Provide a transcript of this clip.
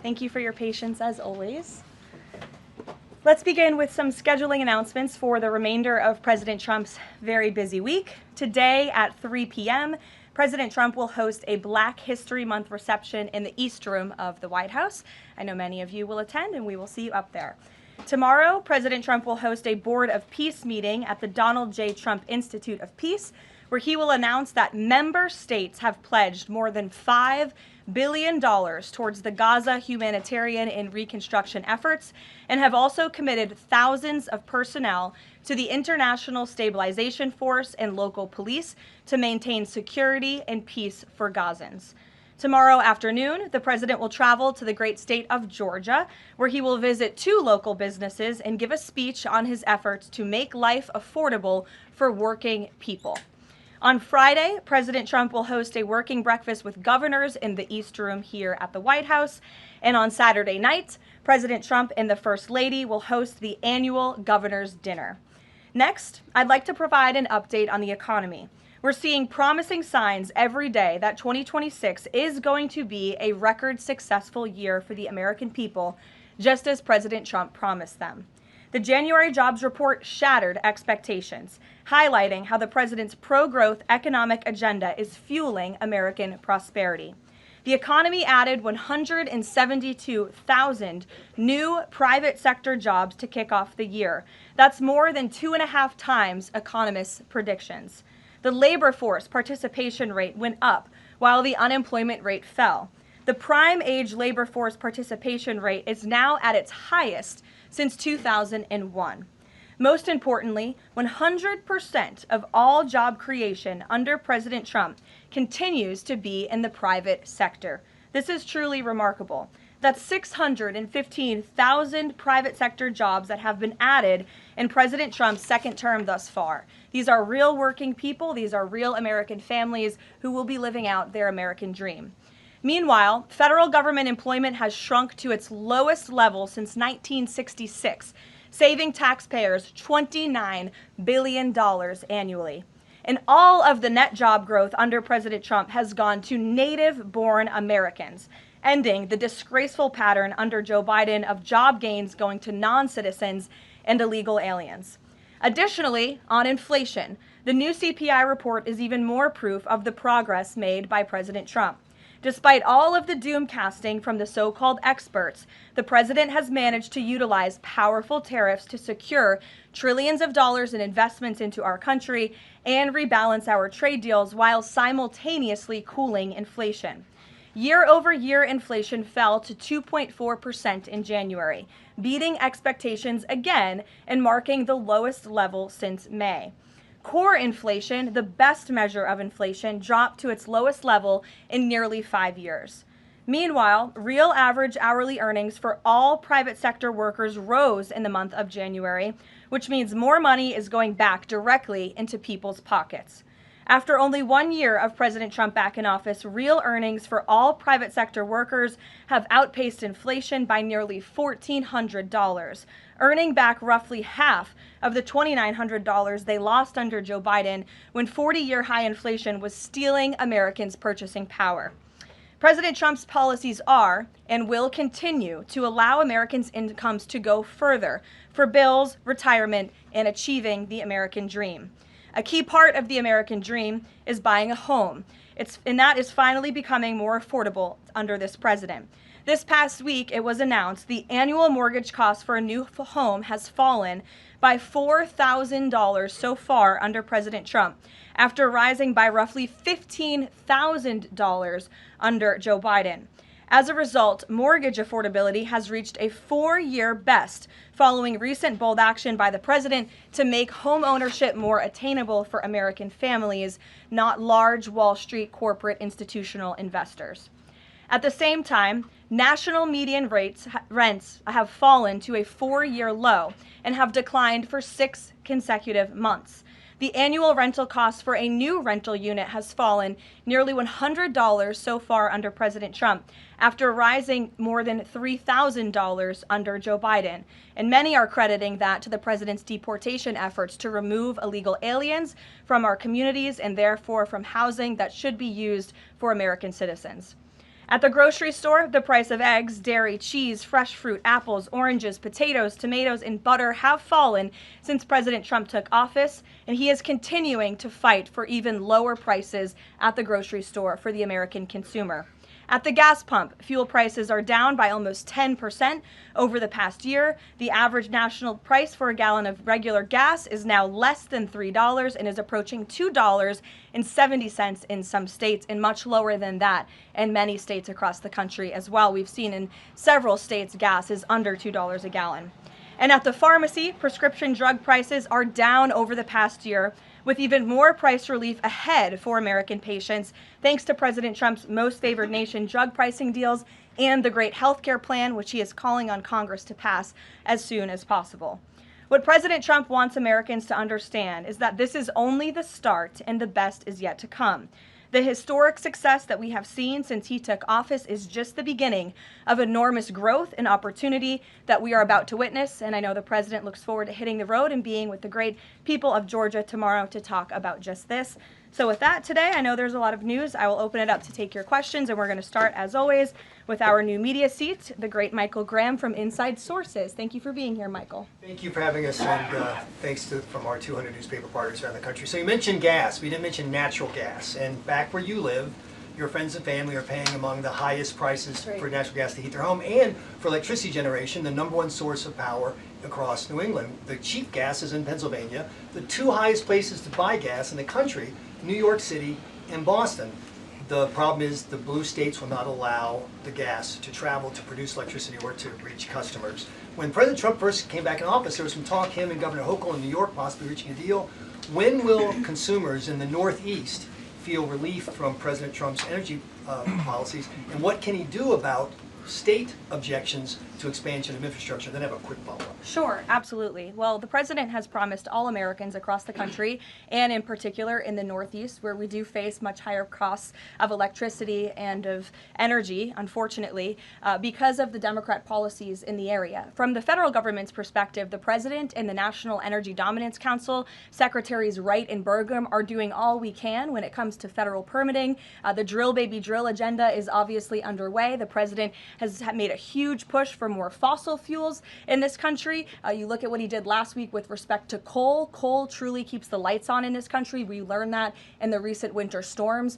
Thank you for your patience as always. Let's begin with some scheduling announcements for the remainder of President Trump's very busy week. Today at 3 p.m., President Trump will host a Black History Month reception in the East Room of the White House. I know many of you will attend, and we will see you up there. Tomorrow, President Trump will host a Board of Peace meeting at the Donald J. Trump Institute of Peace, where he will announce that member states have pledged more than $5 billion towards the Gaza humanitarian and reconstruction efforts, and have also committed thousands of personnel to the International Stabilization Force and local police to maintain security and peace for Gazans. Tomorrow afternoon, the president will travel to the great state of Georgia, where he will visit 2 local businesses and give a speech on his efforts to make life affordable for working people. On Friday, President Trump will host a working breakfast with governors in the East Room here at the White House. And on Saturday night, President Trump and the First Lady will host the annual Governor's Dinner. Next, I'd like to provide an update on the economy. We're seeing promising signs every day that 2026 is going to be a record successful year for the American people, just as President Trump promised them. The January jobs report shattered expectations, highlighting how the president's pro-growth economic agenda is fueling American prosperity. The economy added 172,000 new private sector jobs to kick off the year. That's more than 2.5 times economists' predictions. The labor force participation rate went up while the unemployment rate fell. The prime age labor force participation rate is now at its highest since 2001. Most importantly, 100% of all job creation under President Trump continues to be in the private sector. This is truly remarkable. That's 615,000 private sector jobs that have been added in President Trump's second term thus far. These are real working people. These are real American families who will be living out their American dream. Meanwhile, federal government employment has shrunk to its lowest level since 1966, saving taxpayers $29 billion annually. And all of the net job growth under President Trump has gone to native-born Americans, ending the disgraceful pattern under Joe Biden of job gains going to non-citizens and illegal aliens. Additionally, on inflation, the new CPI report is even more proof of the progress made by President Trump. Despite all of the doom casting from the so-called experts, the president has managed to utilize powerful tariffs to secure trillions of dollars in investments into our country and rebalance our trade deals while simultaneously cooling inflation. Year-over-year inflation fell to 2.4% in January, beating expectations again and marking the lowest level since May. Core inflation, the best measure of inflation, dropped to its lowest level in nearly 5 years. Meanwhile, real average hourly earnings for all private sector workers rose in the month of January, which means more money is going back directly into people's pockets. After only 1 year of President Trump back in office, real earnings for all private sector workers have outpaced inflation by nearly $1,400, earning back roughly half of the $2,900 they lost under Joe Biden when 40-year high inflation was stealing Americans' purchasing power. President Trump's policies are and will continue to allow Americans' incomes to go further for bills, retirement, and achieving the American dream. A key part of the American dream is buying a home, and that is finally becoming more affordable under this president. This past week, it was announced the annual mortgage cost for a new home has fallen by $4,000 so far under President Trump, after rising by roughly $15,000 under Joe Biden. As a result, mortgage affordability has reached a 4-year best following recent bold action by the president to make home ownership more attainable for American families, not large Wall Street corporate institutional investors. At the same time, national median rents have fallen to a 4-year low and have declined for 6 consecutive months. The annual rental cost for a new rental unit has fallen nearly $100 so far under President Trump, after rising more than $3,000 under Joe Biden. And many are crediting that to the president's deportation efforts to remove illegal aliens from our communities and therefore from housing that should be used for American citizens. At the grocery store, the price of eggs, dairy, cheese, fresh fruit, apples, oranges, potatoes, tomatoes, and butter have fallen since President Trump took office, and he is continuing to fight for even lower prices at the grocery store for the American consumer. At the gas pump, fuel prices are down by almost 10% over the past year. The average national price for a gallon of regular gas is now less than $3 and is approaching $2.70 in some states, and much lower than that in many states across the country as well. We've seen in several states gas is under $2 a gallon. And at the pharmacy, prescription drug prices are down over the past year, with even more price relief ahead for American patients, thanks to President Trump's most favored nation drug pricing deals and the great health care plan, which he is calling on Congress to pass as soon as possible. What President Trump wants Americans to understand is that this is only the start and the best is yet to come. The historic success that we have seen since he took office is just the beginning of enormous growth and opportunity that we are about to witness, and I know the president looks forward to hitting the road and being with the great people of Georgia tomorrow to talk about just this. So with that, today, I know there's a lot of news. I will open it up to take your questions, and we're going to start, as always, with our new media seat, the great Michael Graham from Inside Sources. Thank you for being here, Michael. Thank you for having us, and thanks from our 200 newspaper partners around the country. So you mentioned gas. We didn't mention natural gas. And back where you live, your friends and family are paying among the highest prices for natural gas to heat their home and for electricity generation, the #1 source of power across New England. The cheap gas is in Pennsylvania. The two highest places to buy gas in the country, New York City and Boston. The problem is the blue states will not allow the gas to travel to produce electricity or to reach customers. When President Trump first came back in office, there was some talk, him and Governor Hochul in New York possibly reaching a deal. When will consumers in the Northeast feel relief from President Trump's energy policies, and what can he do about state objections to expansion of infrastructure? Then I have a quick follow-up. Sure, absolutely. Well, the president has promised all Americans across the country, and in particular in the Northeast, where we do face much higher costs of electricity and of energy, unfortunately, because of the Democrat policies in the area. From the federal government's perspective, the president and the National Energy Dominance Council, Secretaries Wright and Burgum, are doing all we can when it comes to federal permitting. The drill baby drill agenda is obviously underway. The president has made a huge push for more fossil fuels in this country. You look at what he did last week with respect to coal. Coal truly keeps the lights on in this country. We learned that in the recent winter storms.